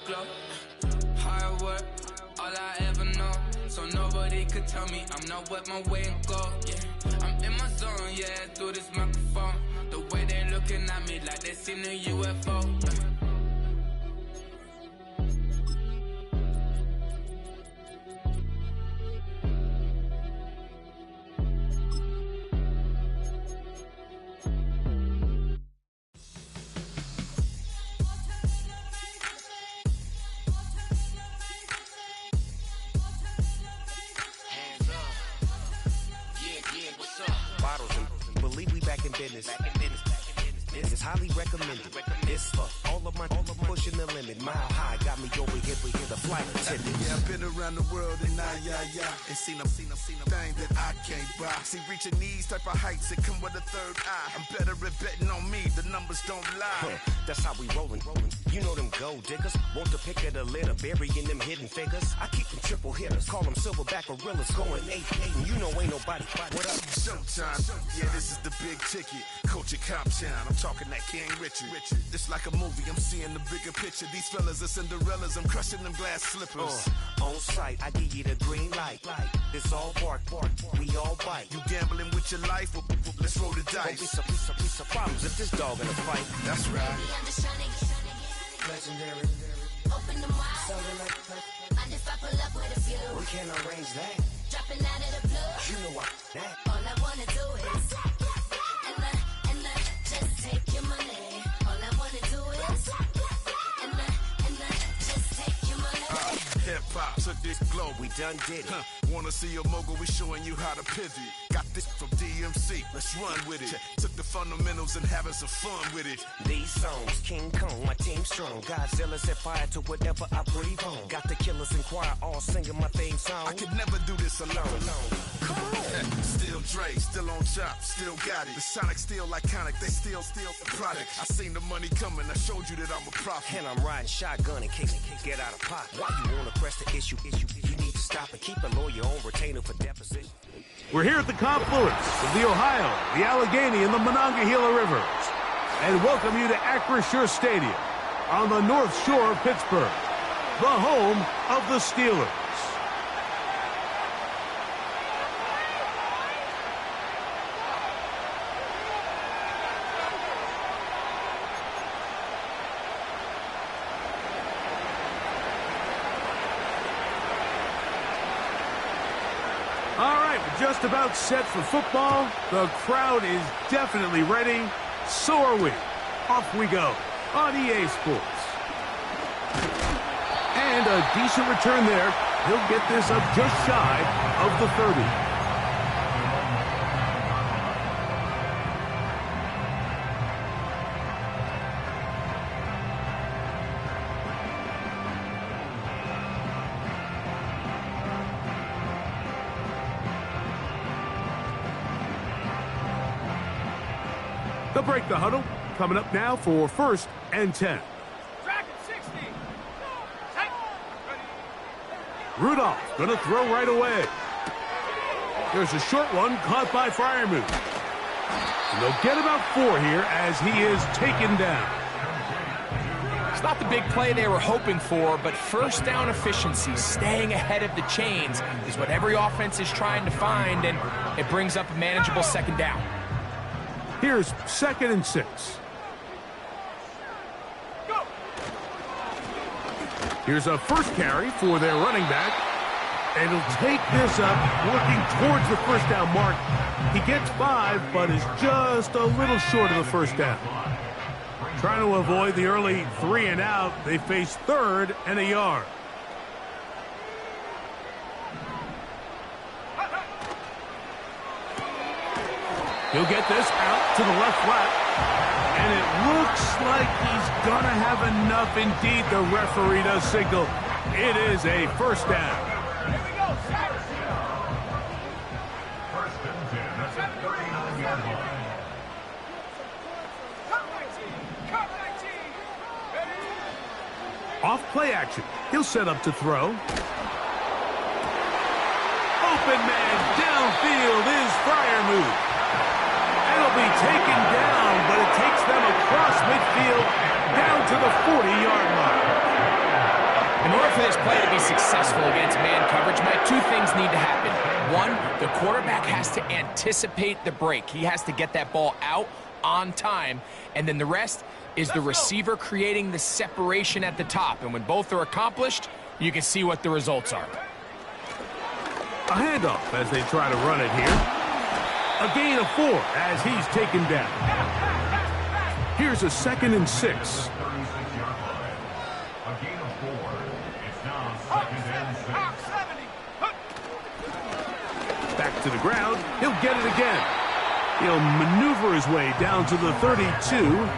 glow. Hard work, all I ever know. So nobody could tell me I'm not what my way and go. Yeah, I'm in my zone, yeah, through this microphone. The way they looking at me like they seen a UFO. Believe we back in business. This is highly recommended. This for all of my pushing the limit. Mile high got me over here with the flight attendant. Yeah, I've been around the world and and seen a thing that I can't buy. See, reaching these type of heights, it come with a third eye. I'm better at betting on me, the numbers don't lie. That's how we rollin'. You know them gold diggers, want to pick of the litter, burying them hidden figures. I keep them triple hitters, call them silverback gorillas, going 8-8, and you know ain't nobody. What up? Showtime, yeah, this is the big ticket. Coach at Cop Town, I'm talking that King Richard. It's like a movie, I'm seeing the bigger picture. These fellas are Cinderellas, I'm crushing them glass slippers. On sight, I give you the green light. It's all bark, we all bite. You gambling with your life, let's roll the dice. Don't be some problems if this dog in a fight. That's right. I'm just trying to get Legendary. Open them wide. Sounding like And if I pull up with a few, we can't arrange that. dropping out of the blue. You know what? That. All I wanna do is and just take your money. All I wanna do is and just take your money. Hip hop took this globe, We done did it. Wanna see a mogul? We showing you how to pivot. Got this from DMC, let's run with it. Took the fundamentals and having some fun with it. These songs, King Kong, my team strong. Godzilla set fire to whatever I breathe on. Got the killers in choir all singing my theme song. I could never do this alone. Still Dre, still on top, still got it. The Sonic still iconic, they still the product. I seen the money coming, I showed you that I'm a prophet. And I'm riding shotgun in case get out of pocket. Why you wanna press the issue? You need to stop and keep a lawyer on retainer for deposition. We're here at the confluence of the Ohio, the Allegheny, and the Monongahela Rivers, and welcome you to Acrisure Stadium on the North Shore of Pittsburgh, the home of the Steelers. All right, we're just about set for football. The crowd is definitely ready. So are we. Off we go on EA Sports. And a decent return there. He'll get this up just shy of the 30. They'll break the huddle. Coming up now for 1st and 10. Rudolph going to throw right away. There's a short one caught by Freiermuth. And they'll get about 4 here as he is taken down. It's not the big play they were hoping for, but first down efficiency, staying ahead of the chains, is what every offense is trying to find, and it brings up a manageable 2nd down. Here's 2nd and 6. Here's a first carry for their running back. And he'll take this up, working towards the 1st down mark. He gets 5, but is just a little short of the 1st down. Trying to avoid the early 3 and out, they face 3rd and a yard. He'll get this out to the left flat. And it looks like he's going to have enough. Indeed, the referee does signal. It is a 1st down. Here we go, Cyrus. 1st and 10 at the 39-yard line. Off play action. He'll set up to throw. Open man downfield is Freiermuth. It'll be taken down, but it takes them across midfield down to the 40-yard line. this play to be successful against man coverage, Mike, two things need to happen. One, the quarterback has to anticipate the break. He has to get that ball out on time. And then the rest is the receiver creating the separation at the top. And when both are accomplished, you can see what the results are. A handoff as they try to run it here. A gain of 4 as he's taken down. Here's a 2nd and 6. 36-yard line. A gain of 4. It's now 2nd and 6. Back to the ground. He'll get it again. He'll maneuver his way down to the 32.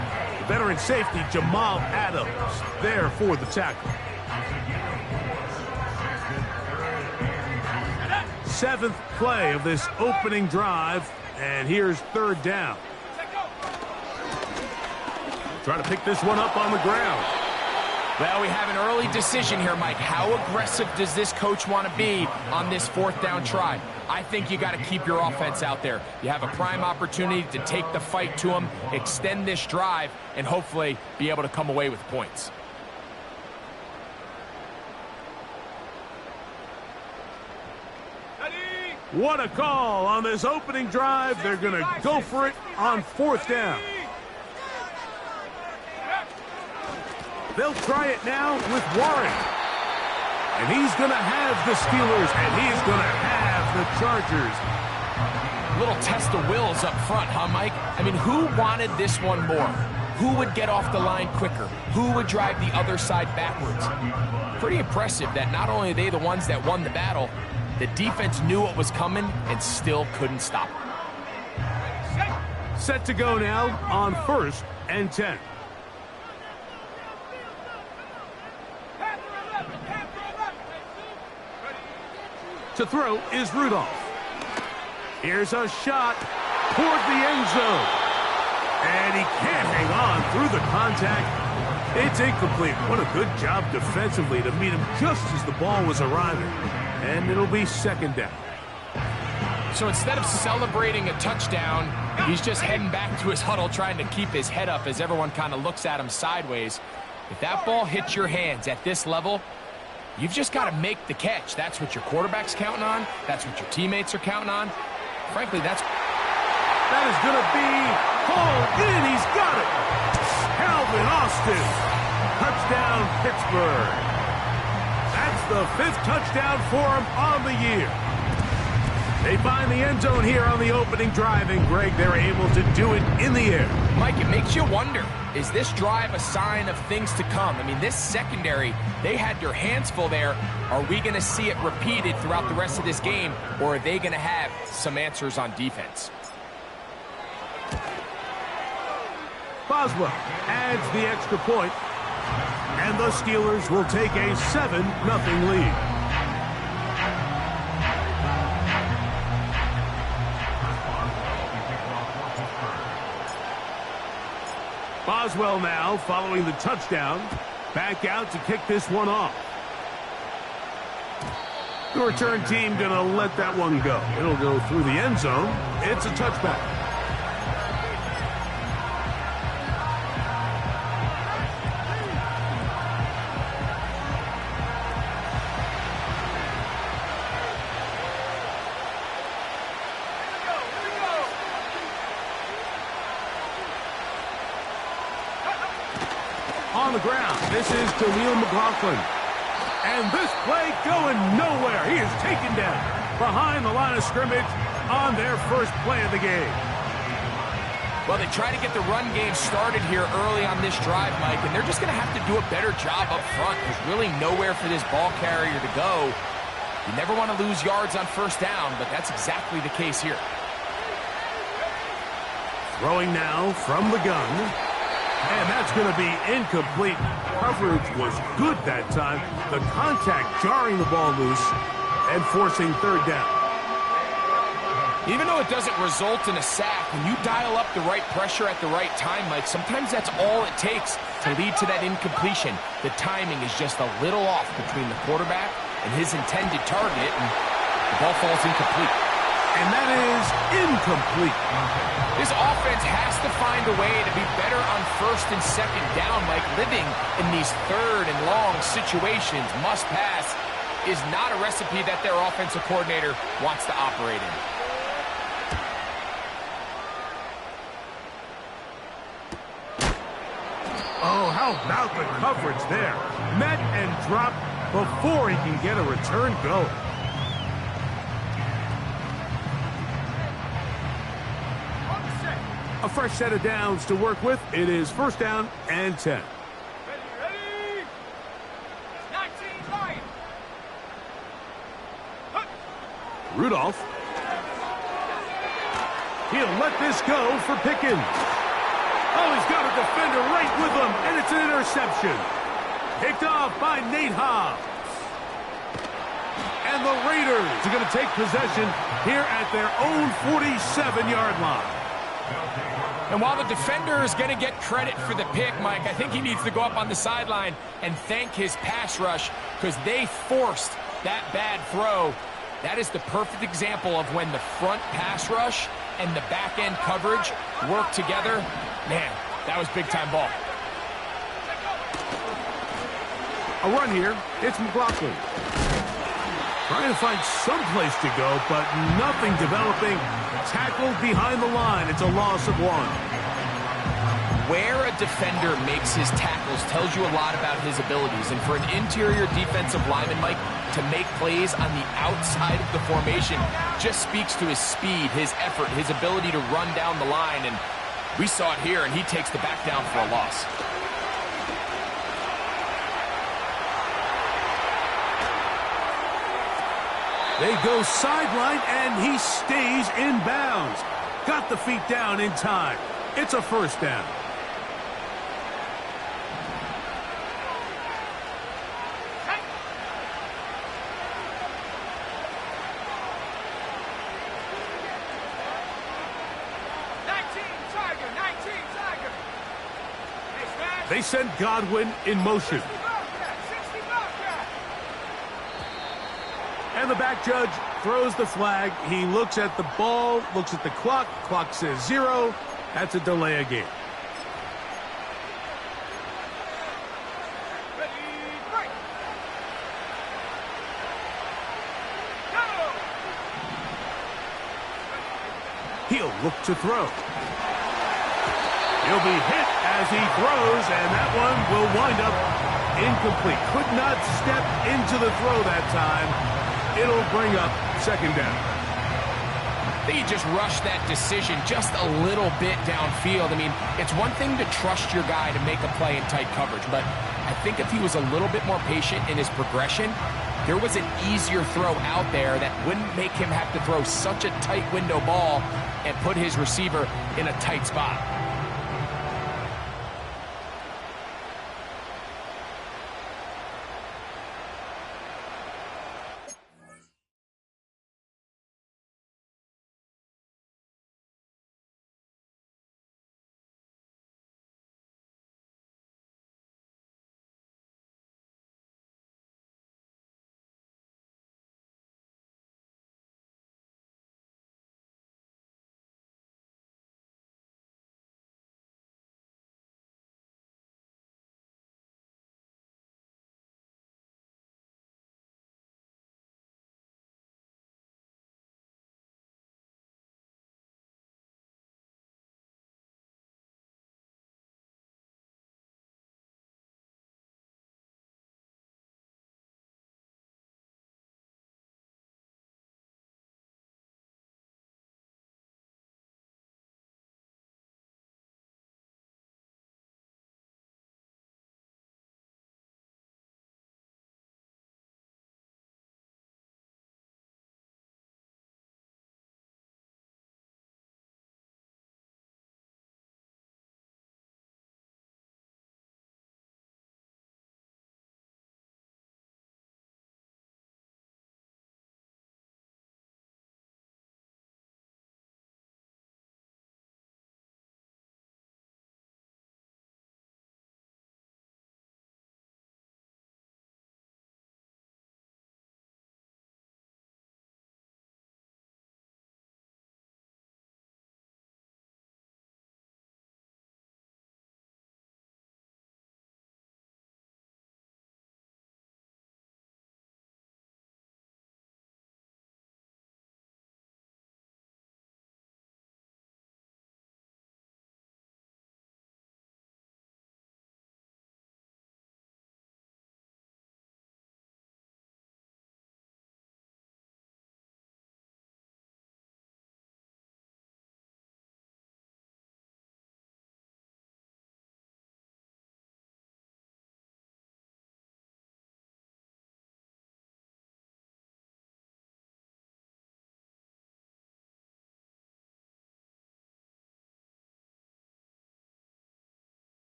Veteran safety Jamal Adams there for the tackle. 7th play of this opening drive, and here's 3rd down. Trying to pick this one up on the ground. Well, we have an early decision here, Mike. How aggressive does this coach want to be on this 4th down try? I think you got to keep your offense out there. You have a prime opportunity to take the fight to them, extend this drive, and hopefully be able to come away with points. What a call on this opening drive. They're going to go for it on 4th down. They'll try it now with Warren. And he's going to have the Steelers, and he's going to have the Chargers. Little test of wills up front, huh, Mike? I mean, who wanted this one more? Who would get off the line quicker? Who would drive the other side backwards? Pretty impressive that not only are they the ones that won the battle, the defense knew what was coming and still couldn't stop it. Set to go now on 1st and 10. To throw is Rudolph. Here's a shot toward the end zone. And he can't hang on through the contact. It's incomplete. What a good job defensively to meet him just as the ball was arriving. And it'll be 2nd down. So instead of celebrating a touchdown, he's just heading back to his huddle trying to keep his head up as everyone kind of looks at him sideways. If that ball hits your hands at this level, you've just got to make the catch. That's what your quarterback's counting on. That's what your teammates are counting on. Frankly, that is going to be hauled in. He's got it. Calvin Austin. Touchdown, Pittsburgh. That's the 5th touchdown for him on the year. They find the end zone here on the opening drive, and Greg, they're able to do it in the air. Mike, it makes you wonder, is this drive a sign of things to come? I mean, this secondary, they had their hands full there. Are we going to see it repeated throughout the rest of this game, or are they going to have some answers on defense? Boswell adds the extra point, and the Steelers will take a 7-0 lead. Boswell now, following the touchdown, back out to kick this one off. The return team going to let that one go. It'll go through the end zone. It's a touchback. On the ground, this is Jaleel McLaughlin. And this play going nowhere. He is taken down behind the line of scrimmage on their first play of the game. Well, they try to get the run game started here early on this drive, Mike, and they're just going to have to do a better job up front. There's really nowhere for this ball carrier to go. You never want to lose yards on 1st down, but that's exactly the case here. Throwing now from the gun. And that's going to be incomplete. Coverage was good that time. The contact jarring the ball loose and forcing 3rd down. Even though it doesn't result in a sack, when you dial up the right pressure at the right time, Mike, sometimes that's all it takes to lead to that incompletion. The timing is just a little off between the quarterback and his intended target, and the ball falls incomplete. And that is incomplete. This offense has to find a way to be better on first and second down, like living in these third and long situations. Must pass is not a recipe that their offensive coordinator wants to operate in. Oh, how about the coverage there? Met and dropped before he can get a return go. A fresh set of downs to work with. It is first down and 10. Ready? 19 line. Rudolph. He'll let this go for Pickens. Oh, he's got a defender right with him, and it's an interception. Picked off by Nate Hobbs. And the Raiders are going to take possession here at their own 47-yard line. And while the defender is going to get credit for the pick, Mike, I think he needs to go up on the sideline and thank his pass rush because they forced that bad throw. That is the perfect example of when the front pass rush and the back-end coverage work together. Man, that was big-time ball. A run here. It's McLaughlin. Trying to find some place to go, but nothing developing. Tackled behind the line. It's a loss of 1. Where a defender makes his tackles tells you a lot about his abilities. And for an interior defensive lineman, Mike, to make plays on the outside of the formation just speaks to his speed, his effort, his ability to run down the line. And we saw it here, and he takes the back down for a loss. They go sideline, and he stays in bounds. Got the feet down in time. It's a first down. They send Godwin in motion. And the back judge throws the flag. He looks at the ball, looks at the clock. Clock says 0. That's a delay of game. He'll look to throw. He'll be hit as he throws, and that one will wind up incomplete. Could not step into the throw that time. It'll bring up second down. I think he just rushed that decision just a little bit downfield. I mean, it's one thing to trust your guy to make a play in tight coverage, but I think if he was a little bit more patient in his progression, there was an easier throw out there that wouldn't make him have to throw such a tight window ball and put his receiver in a tight spot.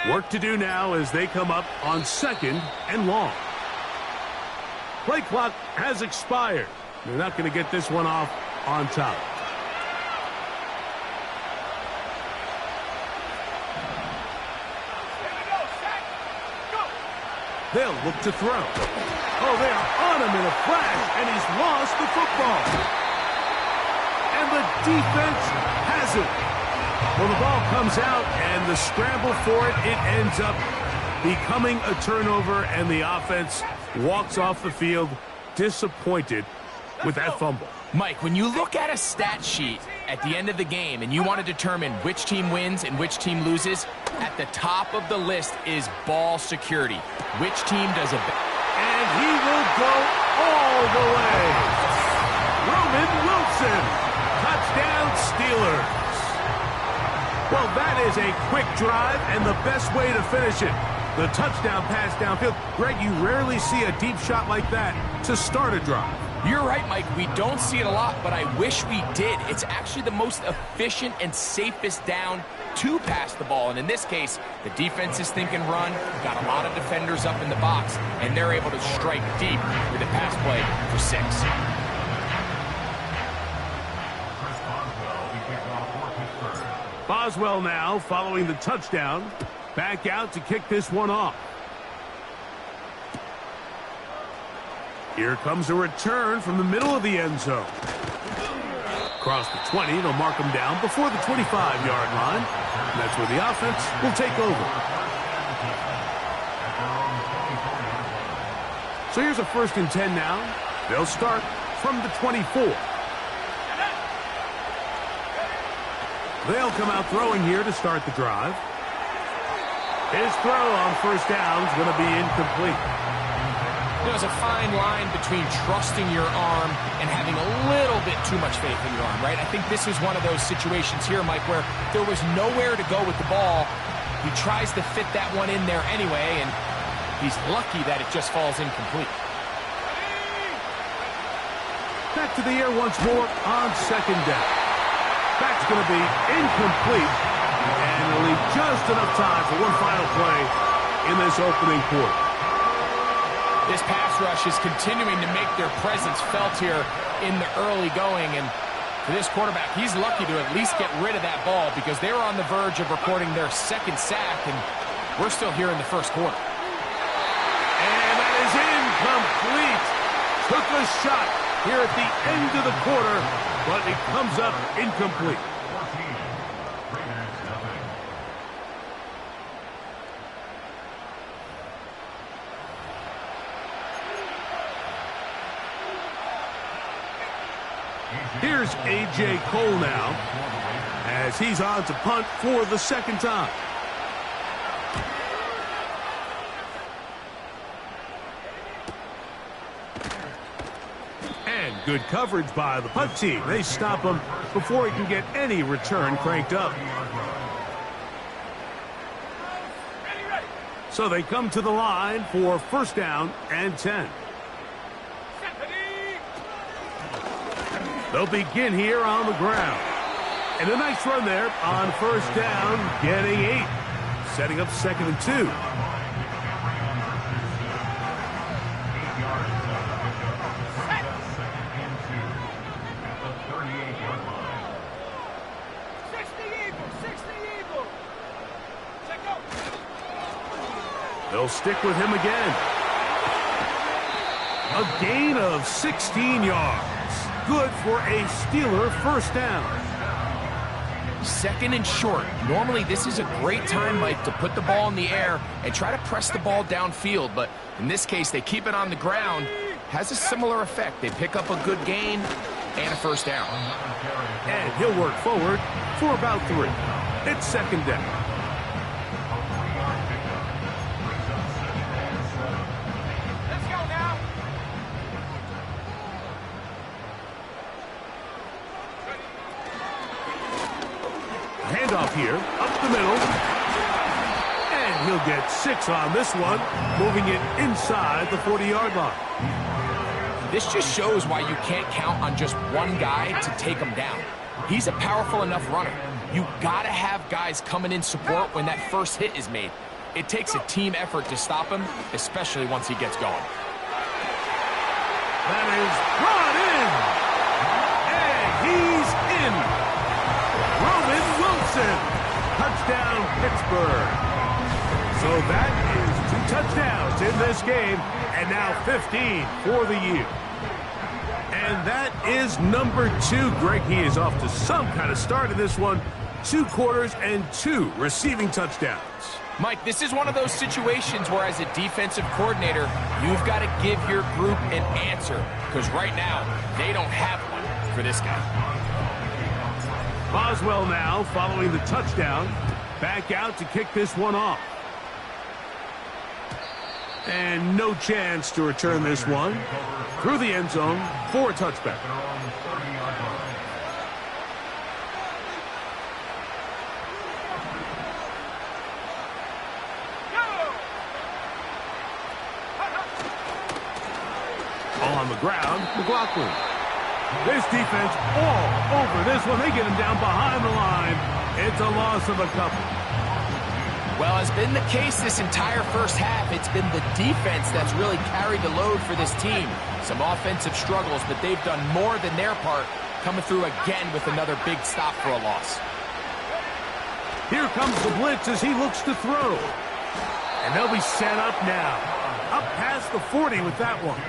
Work to do now as they come up on 2nd and long. Play clock has expired. They're not going to get this one off on top. They'll look to throw. Oh, they are on him in a flash, and he's lost the football. And the defense has it. Well, the ball comes out, and the scramble for it ends up becoming a turnover, and the offense walks off the field disappointed with that fumble. Mike, when you look at a stat sheet at the end of the game and you want to determine which team wins and which team loses, at the top of the list is ball security. Which team does it better? And he will go all the way. Roman Wilson. Touchdown, Steelers. Well, that is a quick drive and the best way to finish it. The touchdown pass downfield. Greg, you rarely see a deep shot like that to start a drive. You're right, Mike. We don't see it a lot, but I wish we did. It's actually the most efficient and safest down to pass the ball. And in this case, the defense is thinking run, got a lot of defenders up in the box, and they're able to strike deep with a pass play for 6. Boswell now following the touchdown. Back out to kick this one off. Here comes a return from the middle of the end zone. Across the 20, they'll mark him down before the 25-yard line. And that's where the offense will take over. So here's a 1st and 10 now. They'll start from the 24. They'll come out throwing here to start the drive. His throw on 1st down is going to be incomplete. There's a fine line between trusting your arm and having a little bit too much faith in your arm, right? I think this is one of those situations here, Mike, where there was nowhere to go with the ball. He tries to fit that one in there anyway, and he's lucky that it just falls incomplete. Back to the air once more on 2nd down. That's going to be incomplete, and it'll leave just enough time for one final play in this opening quarter. This pass rush is continuing to make their presence felt here in the early going, and for this quarterback, he's lucky to at least get rid of that ball because they were on the verge of recording their 2nd sack, and we're still here in the 1st quarter. And that is incomplete. Took a shot here at the end of the quarter, but it comes up incomplete. Here's A.J. Cole now as he's on to punt for the 2nd time. And good coverage by the punt team. They stop him before he can get any return cranked up. So they come to the line for 1st down and 10. They'll begin here on the ground. And a nice run there on 1st down, getting 8. Setting up 2nd and 2. They'll stick with him again. A gain of 16 yards. Good for a Steeler 1st down. 2nd and short. Normally, this is a great time, Mike, to put the ball in the air and try to press the ball downfield. But in this case, they keep it on the ground. Has a similar effect. They pick up a good gain and a 1st down. And he'll work forward for about 3. It's 2nd down. Handoff here, up the middle. And he'll get 6 on this one, moving it inside the 40-yard line. This just shows why you can't count on just one guy to take him down. He's a powerful enough runner. You got to have guys coming in support when that first hit is made. It takes a team effort to stop him, especially once he gets going. That is brought in. And he's in. Roman Wilson. Touchdown, Pittsburgh. So that is 2 touchdowns in this game, and now 15 for the year. And that is number 2. Greg, he is off to some kind of start in this one. 2 quarters and 2 receiving touchdowns. Mike, this is one of those situations where as a defensive coordinator, you've got to give your group an answer, because right now, they don't have one for this guy. Boswell now, following the touchdown, back out to kick this one off. And no chance to return this one through the end zone for a touchback. On the ground, McLaughlin. This defense all over this one. They get him down behind the line. It's a loss of a couple. Well, has been the case this entire first half. It's been the defense that's really carried the load for this team. Some offensive struggles, but they've done more than their part, coming through again with another big stop for a loss. Here comes the blitz as he looks to throw. And they'll be set up now. Up past the 40 with that one.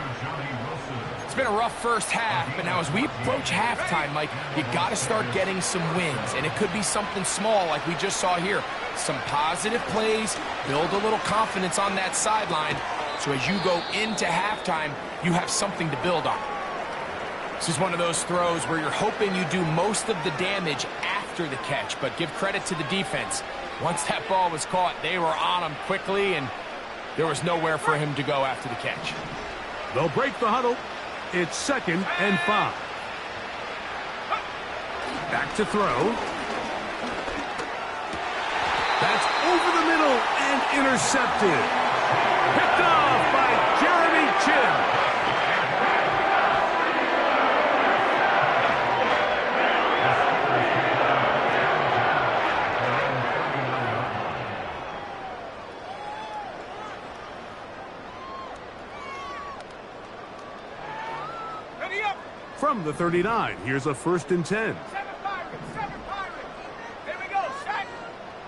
It's been a rough first half, but now as we approach halftime, Mike, you got to start getting some wins, and it could be something small like we just saw here. Some positive plays, build a little confidence on that sideline, so as you go into halftime, you have something to build on. This is one of those throws where you're hoping you do most of the damage after the catch, but give credit to the defense. Once that ball was caught, they were on him quickly, and there was nowhere for him to go after the catch. They'll break the huddle. It's 2nd and 5. Back to throw. That's over the middle and intercepted. Picked off by Jeremy Chinn. From the 39, here's a 1st and 10. 7 Pirates, 7 Pirates. Here we go, set.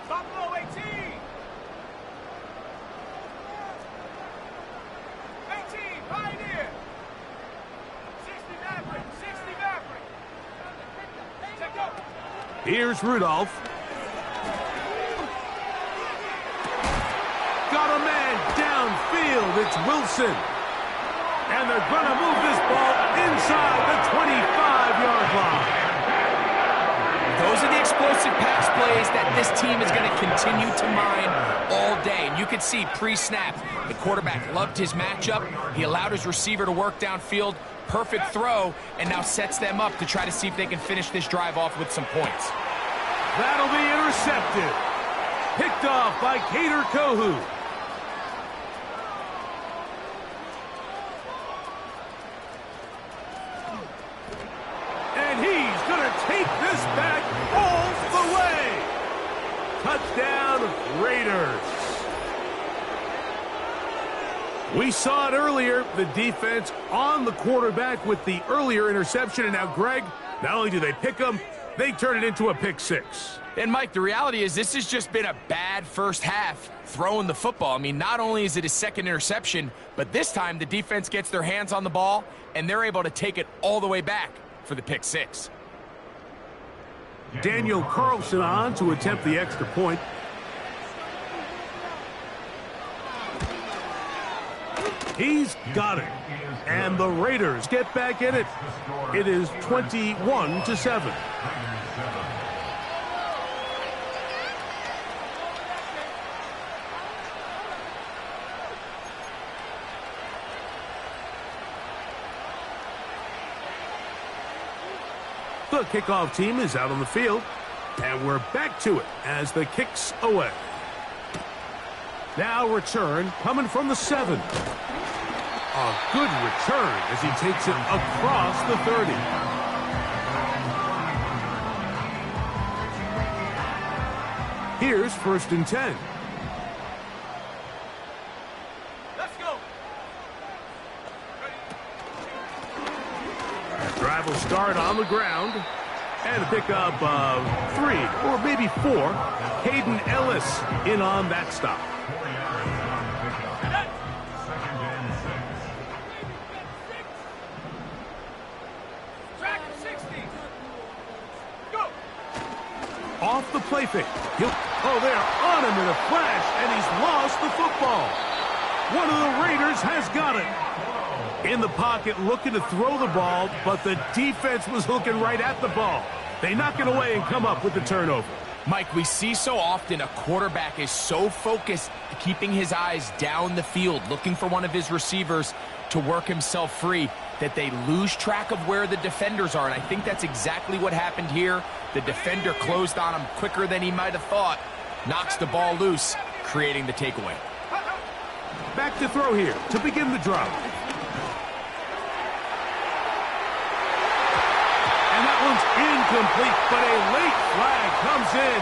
Buffalo 18. 18, Pioneer. 60 Maverick, 60 Maverick. Check up. Here's Rudolph. Got a man downfield. It's Wilson. And they're going to move this ball inside the 25-yard line. Those are the explosive pass plays that this team is going to continue to mine all day. And you can see pre-snap, the quarterback loved his matchup. He allowed his receiver to work downfield. Perfect throw, and now sets them up to try to see if they can finish this drive off with some points. That'll be intercepted. Picked off by Kader Kohu. Take this back all the way. Touchdown, Raiders. We saw it earlier, the defense on the quarterback with the earlier interception, and now Greg, not only do they pick him, they turn it into a pick 6. And Mike, the reality is this has just been a bad first half throwing the football. I mean, not only is it his 2nd interception, but this time the defense gets their hands on the ball, and they're able to take it all the way back for the pick 6. Daniel Carlson on to attempt the extra point. He's got it. And the Raiders get back in it. It is 21-7. The kickoff team is out on the field, and we're back to it as the kick's away. Now return coming from the 7. A good return as he takes it across the 30. Here's 1st and 10. start on the ground. And a pickup of 3 or maybe 4. Hayden Ellis in on that stop. 4 yards on the pickup. Second and 6. Track 60. Go. Off the play fake. They're on him in a flash, and he's lost the football. One of the Raiders has got it. In the pocket, looking to throw the ball, but the defense was looking right at the ball. They knock it away and come up with the turnover. Mike, we see so often a quarterback is so focused, keeping his eyes down the field, looking for one of his receivers to work himself free, that they lose track of where the defenders are. And I think that's exactly what happened here. The defender closed on him quicker than he might have thought, knocks the ball loose, creating the takeaway. Back to throw here to begin the drive. And that one's incomplete, but a late flag comes in.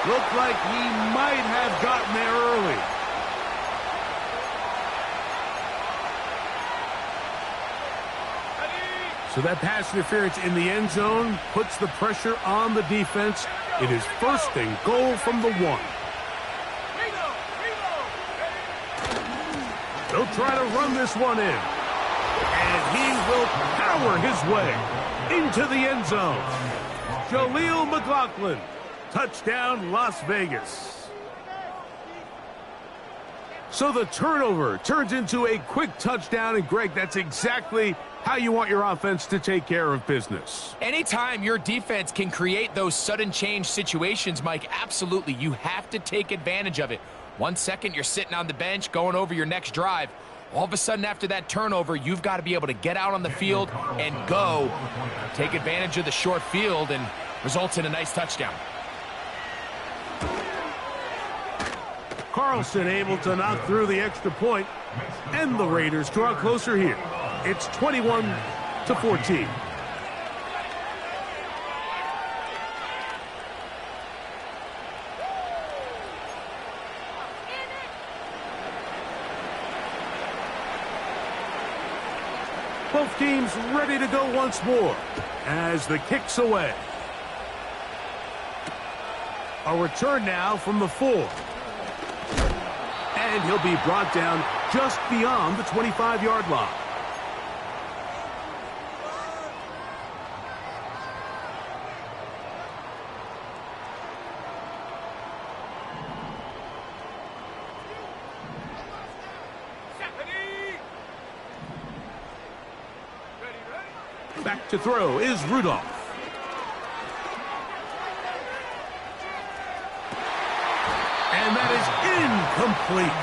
Looked like he might have gotten there early. So that pass interference in the end zone puts the pressure on the defense. It is 1st and goal from the 1. They'll try to run this one in. And he will power his way into the end zone. Jaleel McLaughlin. Touchdown, Las Vegas. So the turnover turns into a quick touchdown. And, Greg, that's exactly how you want your offense to take care of business. Anytime your defense can create those sudden change situations, Mike, absolutely, you have to take advantage of it. 1 second, you're sitting on the bench going over your next drive. All of a sudden, after that turnover, you've got to be able to get out on the field and go. Take advantage of the short field and results in a nice touchdown. Carlson able to knock through the extra point, and the Raiders draw closer here. It's 21-14. Both teams ready to go once more as the kick's away. A return now from the 4. And he'll be brought down just beyond the 25-yard line. Back to throw is Rudolph. And that is incomplete.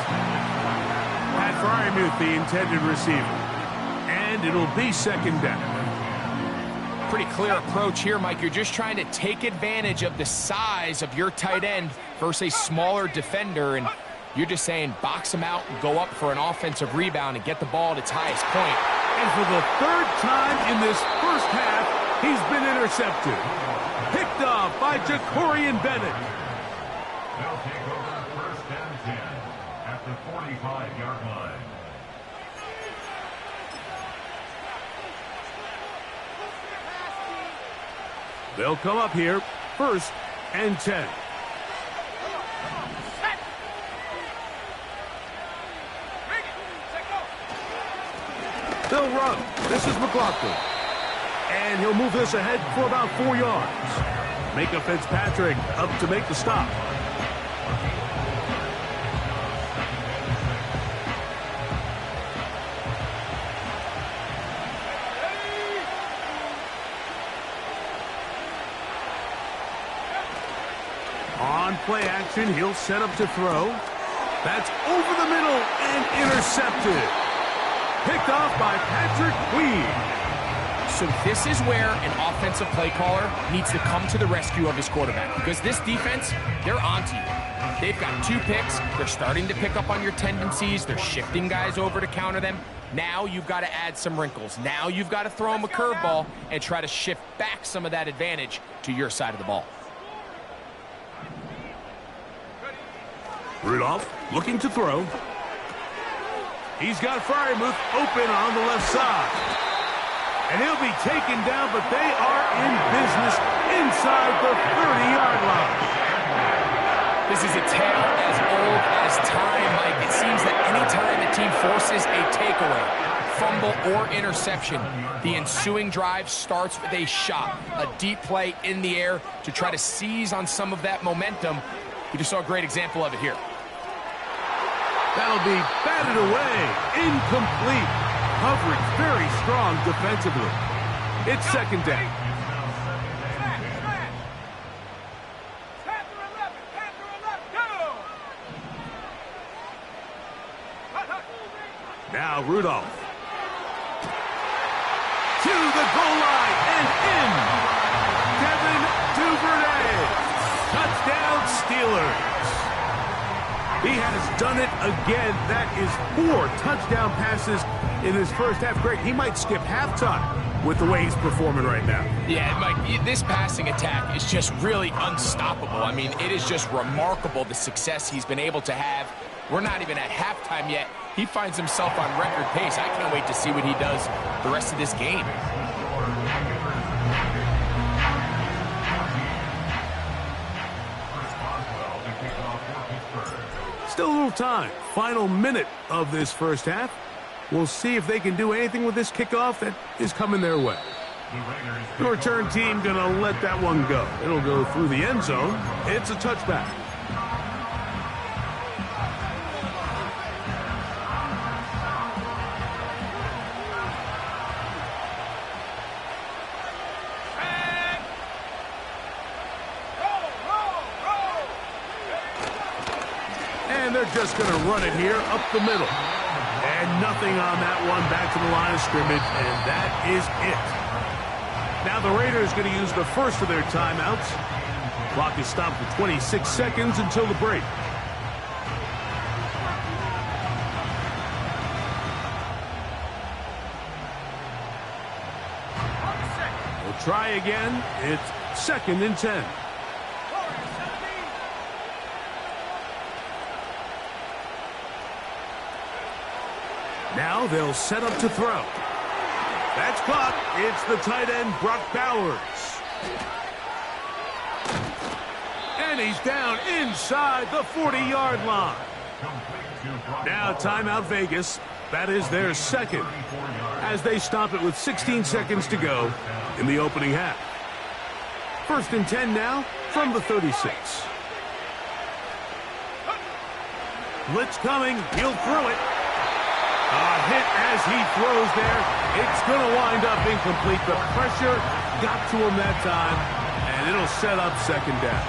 Pat Fryermuth, the intended receiver. And it'll be 2nd down. Pretty clear approach here, Mike. You're just trying to take advantage of the size of your tight end versus a smaller defender, and you're just saying box him out and go up for an offensive rebound and get the ball at its highest point. And for the 3rd time in this first half, he's been intercepted. Picked off by Jacorian Bennett. They'll take over 1st and 10 at the 45-yard line. They'll come up here, 1st and 10. They'll run. This is McLaughlin. And he'll move this ahead for about 4 yards. Micah Fitzpatrick up to make the stop. On play action, he'll set up to throw. That's over the middle and intercepted. Picked off by Patrick Queen. So this is where an offensive play caller needs to come to the rescue of his quarterback, because this defense, they're onto you. They've got 2 picks. They're starting to pick up on your tendencies. They're shifting guys over to counter them. Now you've got to add some wrinkles. Now you've got to throw them a curveball and try to shift back some of that advantage to your side of the ball. Rudolph looking to throw. He's got Fryermuth open on the left side. And he'll be taken down, but they are in business inside the 30-yard line. This is a tale as old as time, Mike. It seems that any time the team forces a takeaway, fumble, or interception, the ensuing drive starts with a shot, a deep play in the air to try to seize on some of that momentum. You just saw a great example of it here. That'll be batted away, incomplete. Coverage very strong defensively. It's second down. Now Rudolph. To the goal line and in. Kevin Duvernay. Touchdown Steelers. He has done it again. That is 4 touchdown passes in his first half. Great. He might skip halftime with the way he's performing right now. Yeah, Mike, this passing attack is just really unstoppable. I mean, it is just remarkable the success he's been able to have. We're not even at halftime yet. He finds himself on record pace. I can't wait to see what he does the rest of this game. Still a little time. Final minute of this first half. We'll see if they can do anything with this kickoff that is coming their way. The return team going to let that one go. It'll go through the end zone. It's a touchback. And they're just going to run it here up the middle. And nothing on that one, back to the line of scrimmage, and that is it. Now the Raiders going to use the first of their timeouts. Clock is stopped for 26 seconds until the break. We'll try again. It's 2nd and 10. Now they'll set up to throw. That's caught. It's the tight end, Brock Bowers. And he's down inside the 40-yard line. Now timeout Vegas. That is their second, as they stop it with 16 seconds to go in the opening half. 1st and 10 now from the 36. Blitz coming. He'll throw it. A hit as he throws there. It's going to wind up incomplete. The pressure got to him that time, and it'll set up 2nd down.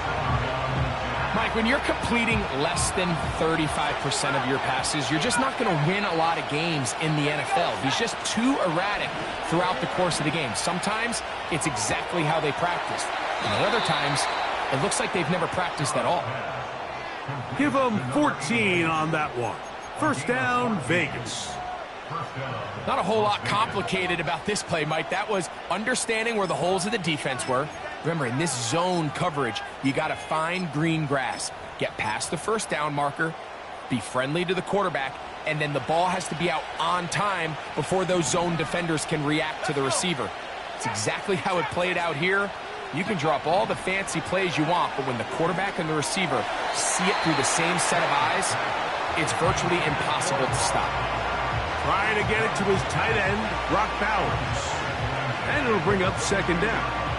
Mike, when you're completing less than 35% of your passes, you're just not going to win a lot of games in the NFL. He's just too erratic throughout the course of the game. Sometimes it's exactly how they practice. And at other times, it looks like they've never practiced at all. Give them 14 on that one. 1st down, Vegas. Not a whole lot complicated about this play, Mike. That was understanding where the holes of the defense were. Remember, in this zone coverage, you got to find green grass. Get past the 1st down marker, be friendly to the quarterback, and then the ball has to be out on time before those zone defenders can react to the receiver. It's exactly how it played out here. You can drop all the fancy plays you want, but when the quarterback and the receiver see it through the same set of eyes, it's virtually impossible to stop. Trying to get it to his tight end, Brock Bowers. And it'll bring up 2nd down.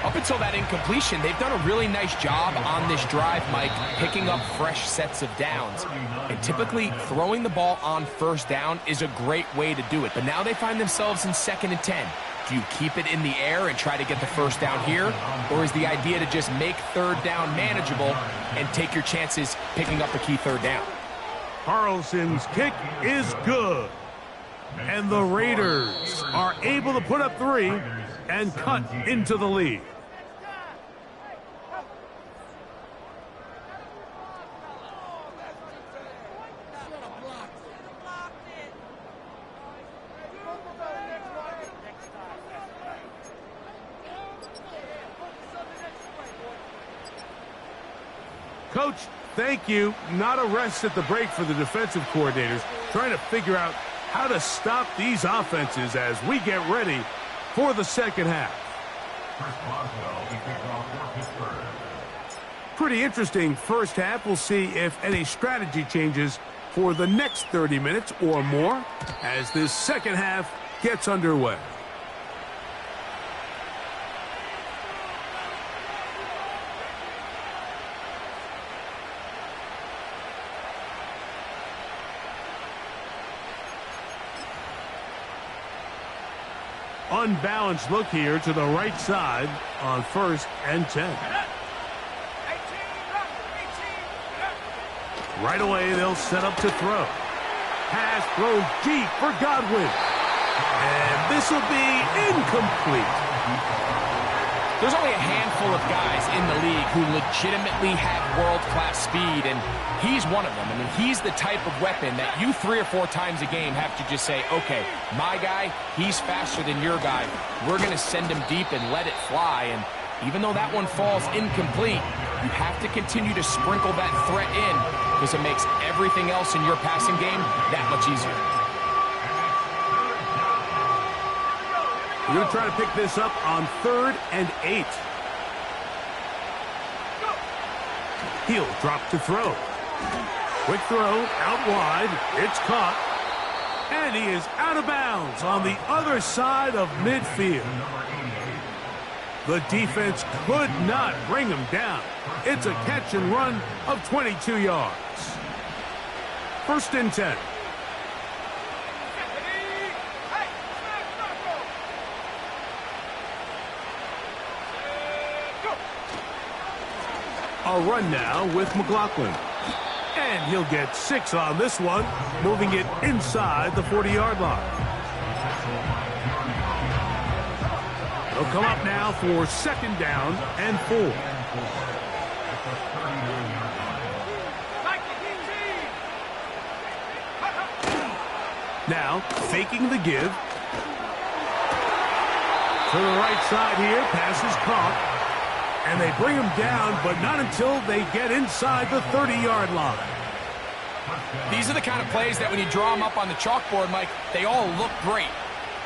Up until that incompletion, they've done a really nice job on this drive, Mike, picking up fresh sets of downs. And typically, throwing the ball on 1st down is a great way to do it. But now they find themselves in 2nd and 10. Do you keep it in the air and try to get the 1st down here? Or is the idea to just make 3rd down manageable and take your chances picking up a key 3rd down? Carlson's kick is good. And the Raiders are able to put up 3 and cut into the lead. Coach, thank you. Not a rest at the break for the defensive coordinators, trying to figure out how to stop these offenses as we get ready for the second half. Pretty interesting first half. We'll see if any strategy changes for the next 30 minutes or more as this second half gets underway. Unbalanced look here to the right side on 1st and 10. Right away, they'll set up to throw. Pass thrown deep for Godwin. And this will be incomplete. There's only a handful of guys in the league who legitimately have world-class speed, and he's one of them. I mean, he's the type of weapon that you 3 or 4 times a game have to just say, okay, my guy, he's faster than your guy. We're going to send him deep and let it fly. And even though that one falls incomplete, you have to continue to sprinkle that threat in because it makes everything else in your passing game that much easier. We're going to try to pick this up on 3rd and 8. He'll drop to throw. Quick throw out wide. It's caught. And he is out of bounds on the other side of midfield. The defense could not bring him down. It's a catch and run of 22 yards. 1st and 10. A run now with McLaughlin. And he'll get 6 on this one, moving it inside the 40-yard line. They'll come up now for 2nd down and 4. Now, faking the give. To the right side here, pass is caught. And they bring him down, but not until they get inside the 30-yard line. These are the kind of plays that when you draw them up on the chalkboard, Mike, they all look great.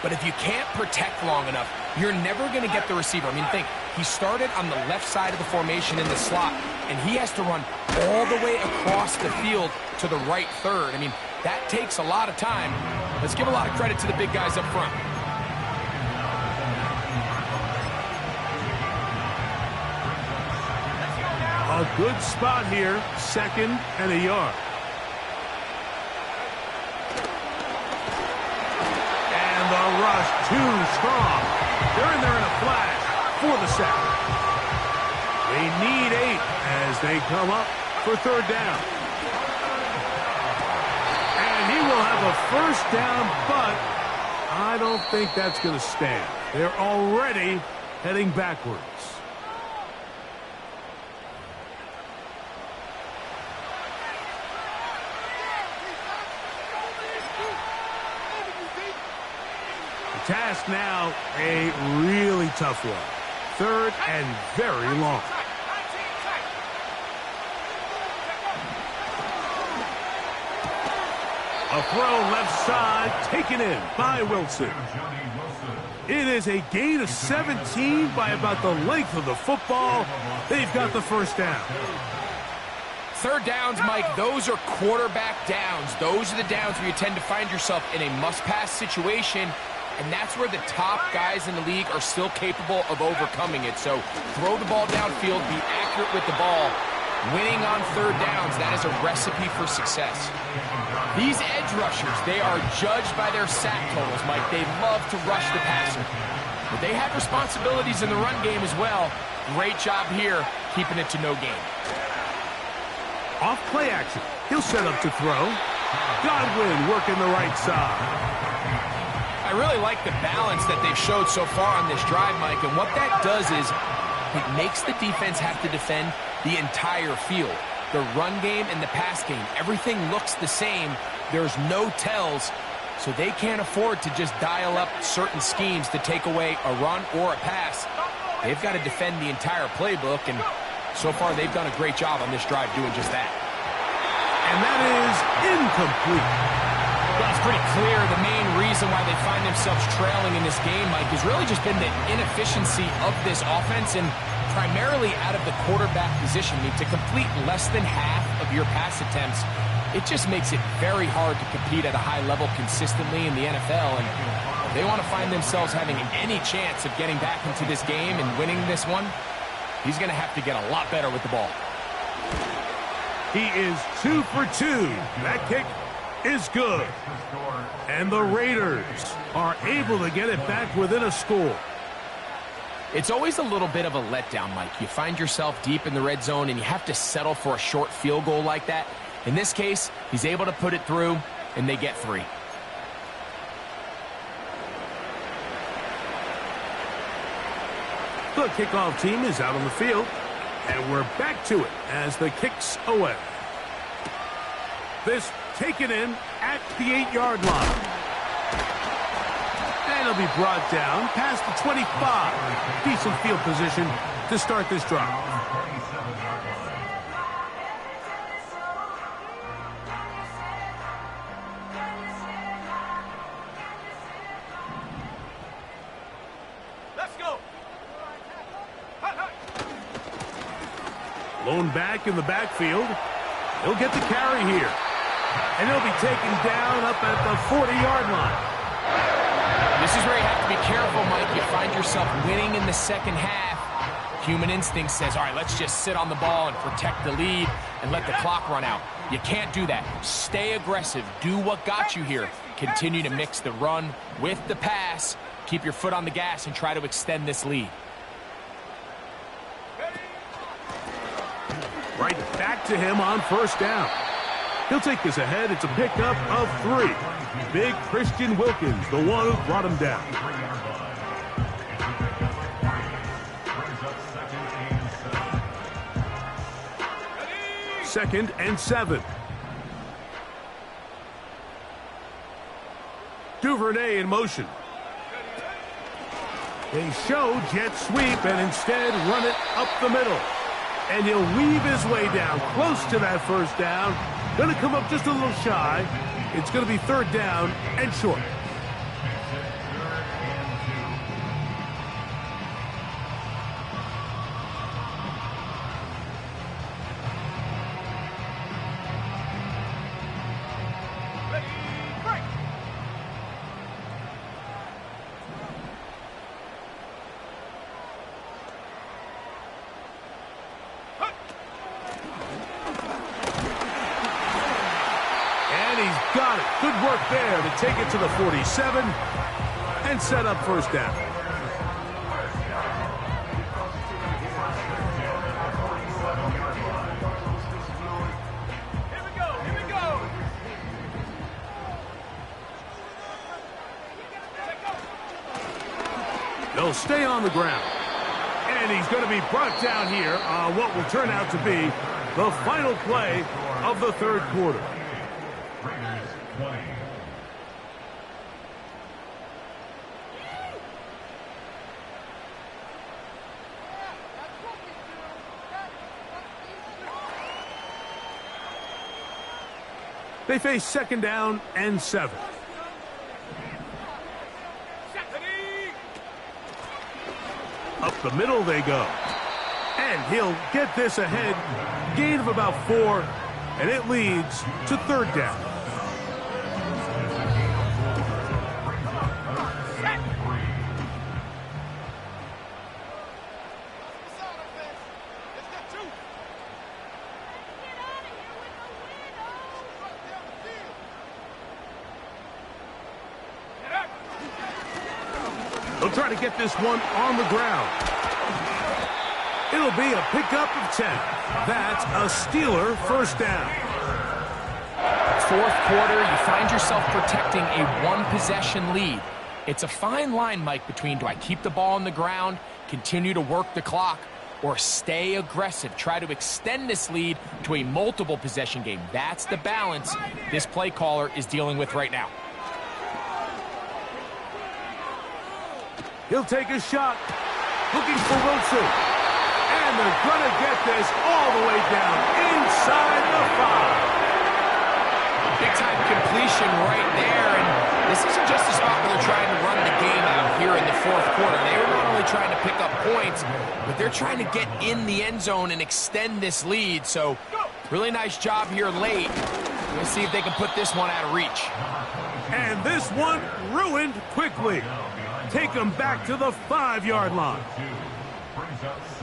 But if you can't protect long enough, you're never going to get the receiver. I mean, think, he started on the left side of the formation in the slot, and he has to run all the way across the field to the right third. I mean, that takes a lot of time. Let's give a lot of credit to the big guys up front. A good spot here, 2nd and a yard. And the rush too strong. They're in there in a flash for the sack. They need 8 as they come up for 3rd down. And he will have a 1st down, but I don't think that's going to stand. They're already heading backwards. Task now, a really tough one. 3rd and very long. A throw left side, taken in by Wilson. It is a gain of 17 by about the length of the football. They've got the 1st down. 3rd downs, Mike, those are quarterback downs. Those are the downs where you tend to find yourself in a must-pass situation. And that's where the top guys in the league are still capable of overcoming it. So throw the ball downfield, be accurate with the ball. Winning on 3rd downs, that is a recipe for success. These edge rushers, they are judged by their sack totals, Mike. They love to rush the passer. But they have responsibilities in the run game as well. Great job here, keeping it to no gain. Off play action. He'll set up to throw. Godwin working the right side. I really like the balance that they've showed so far on this drive, Mike, and what that does is it makes the defense have to defend the entire field. The run game and the pass game, everything looks the same. There's no tells, so they can't afford to just dial up certain schemes to take away a run or a pass. They've got to defend the entire playbook, and so far they've done a great job on this drive doing just that. And that is incomplete. Yeah, it's pretty clear the main reason why they find themselves trailing in this game, Mike, has really just been the inefficiency of this offense and primarily out of the quarterback position. I mean, to complete less than half of your pass attempts, it just makes it very hard to compete at a high level consistently in the NFL. And if they want to find themselves having any chance of getting back into this game and winning this one, he's going to have to get a lot better with the ball. He is 2 for 2. That kick is good. And the Raiders are able to get it back within a score. It's always a little bit of a letdown, Mike. You find yourself deep in the red zone and you have to settle for a short field goal like that. In this case, he's able to put it through, and they get 3. The kickoff team is out on the field, and we're back to it as the kick's away. This taken in at the 8-yard line. And it'll be brought down past the 25. Decent field position to start this drive. Lone back in the backfield. He'll get the carry here. And he'll be taken down up at the 40-yard line. This is where you have to be careful, Mike. You find yourself winning in the second half. Human instinct says, all right, let's just sit on the ball and protect the lead and let the clock run out. You can't do that. Stay aggressive. Do what got you here. Continue to mix the run with the pass. Keep your foot on the gas and try to extend this lead. Right back to him on first down. He'll take this ahead. It's a pickup of 3. Big Christian Wilkins, the one who brought him down. Second and 7. Duvernay in motion. They show jet sweep and instead run it up the middle. And he'll weave his way down close to that first down. Going to come up just a little shy. It's going to be 3rd down and short. Got it. Good work there to take it to the 47 and set up first down. Here we go. Here we go. They'll stay on the ground. And he's going to be brought down here on what will turn out to be the final play of the 3rd quarter. They face 2nd down and 7. Up the middle they go. And he'll get this ahead. Gain of about 4. And it leads to 3rd down. They'll try to get this one on the ground. It'll be a pickup of 10. That's a Steeler first down. 4th quarter, you find yourself protecting a 1-possession lead. It's a fine line, Mike, between do I keep the ball on the ground, continue to work the clock, or stay aggressive, try to extend this lead to a multiple possession game. That's the balance this play caller is dealing with right now. He'll take a shot, looking for Wilson. And they're going to get this all the way down inside the 5. Big-time completion right there, and this isn't just a spot where they're trying to run the game out here in the fourth quarter. They were not only trying to pick up points, but they're trying to get in the end zone and extend this lead. So, really nice job here late. We'll see if they can put this one out of reach. And this one ruined quickly. Take them back to the 5-yard line.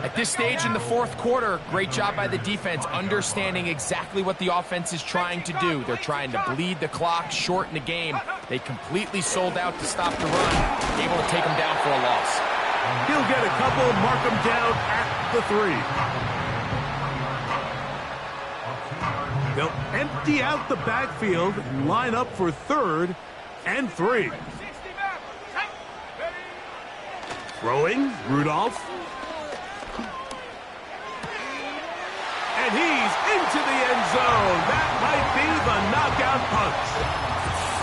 At this stage in the fourth quarter, great job by the defense, understanding exactly what the offense is trying to do. They're trying to bleed the clock, shorten the game. They completely sold out to stop the run, able to take them down for a loss. He'll get a couple, mark them down at the 3. They'll empty out the backfield and line up for 3rd and 3. Throwing, Rudolph. And he's into the end zone. That might be the knockout punch.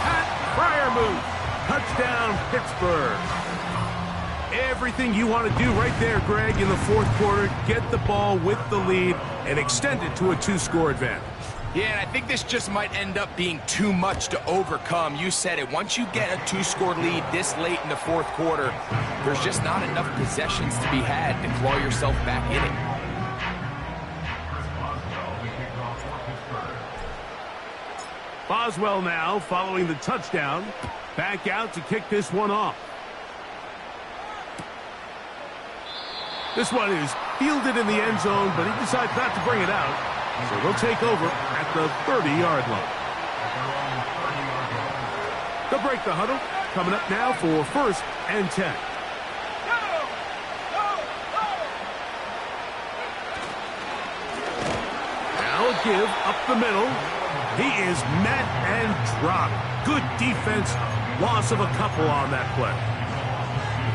Pat Fryermuth, touchdown Pittsburgh. Everything you want to do right there, Greg, in the fourth quarter, get the ball with the lead and extend it to a 2-score advantage. Yeah, and I think this just might end up being too much to overcome. You said it. Once you get a 2-score lead this late in the fourth quarter, there's just not enough possessions to be had to claw yourself back in it. Boswell now following the touchdown. Back out to kick this one off. This one is fielded in the end zone, but he decides not to bring it out. So they'll take over at the 30-yard line. They'll break the huddle. Coming up now for 1st and 10. Now a give up the middle. He is met and dropped. Good defense. Loss of a couple on that play.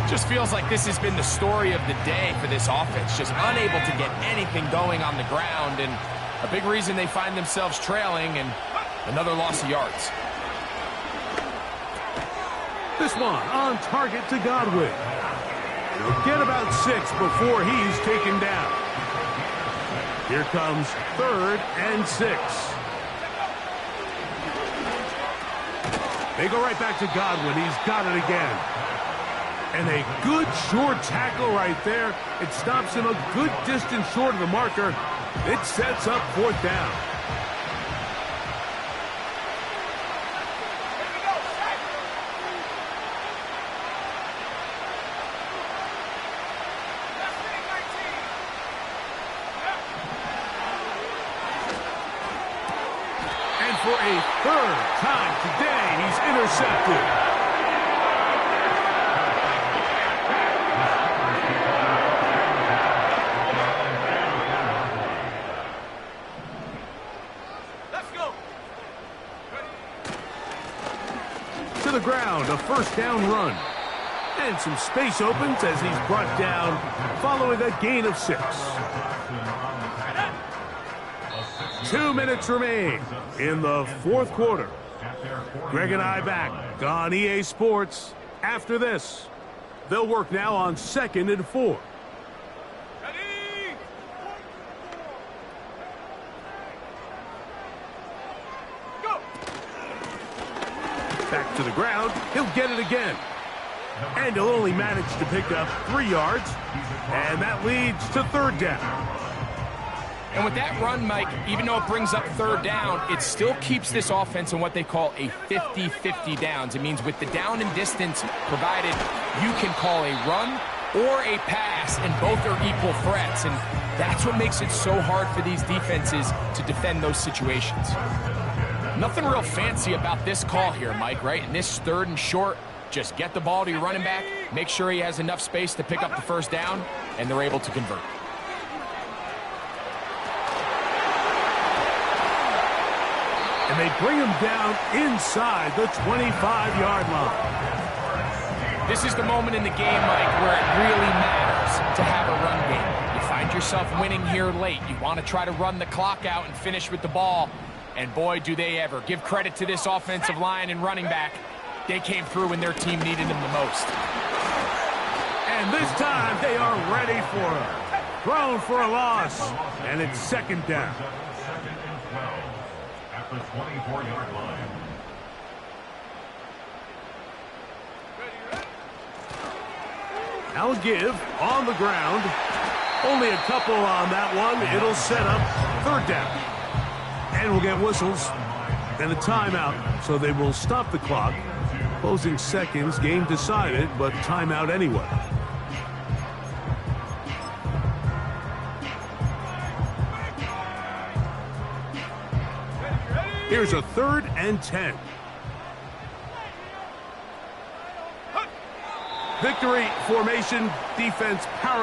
Just feels like this has been the story of the day for this offense. Just unable to get anything going on the ground, and a big reason they find themselves trailing, and another loss of yards. This one on target to Godwin. He'll get about 6 before he's taken down. Here comes 3rd and 6. They go right back to Godwin. He's got it again. And a good short tackle right there. It stops him a good distance short of the marker. It sets up 4th down. And for a 3rd time today, he's intercepted. To the ground, a 1st down run. And some space opens as he's brought down following a gain of 6. 2 minutes remain in the fourth quarter. Greg and I back on EA Sports. After this, they'll work now on 2nd and 4. Back to the ground. He'll get it again. And he'll only manage to pick up 3 yards. And that leads to 3rd down. And with that run, Mike, even though it brings up 3rd down, it still keeps this offense in what they call a 50-50 downs. It means with the down and distance provided, you can call a run or a pass, and both are equal threats. And that's what makes it so hard for these defenses to defend those situations. Nothing real fancy about this call here, Mike, right? In this 3rd and short, just get the ball to your running back, make sure he has enough space to pick up the 1st down, and they're able to convert. And they bring him down inside the 25-yard line. This is the moment in the game, Mike, where it really matters to have a run game. You find yourself winning here late. You want to try to run the clock out and finish with the ball. And boy, do they ever. Give credit to this offensive line and running back. They came through when their team needed them the most. And this time they are ready for him. Thrown for a loss. And it's 2nd down. at the 24-yard line. Now a give on the ground. Only a couple on that one. It'll set up third down. And we'll get whistles and a timeout. So they will stop the clock. Closing seconds, game decided, but timeout anyway. Here's a 3rd and 10. Victory formation, defense power.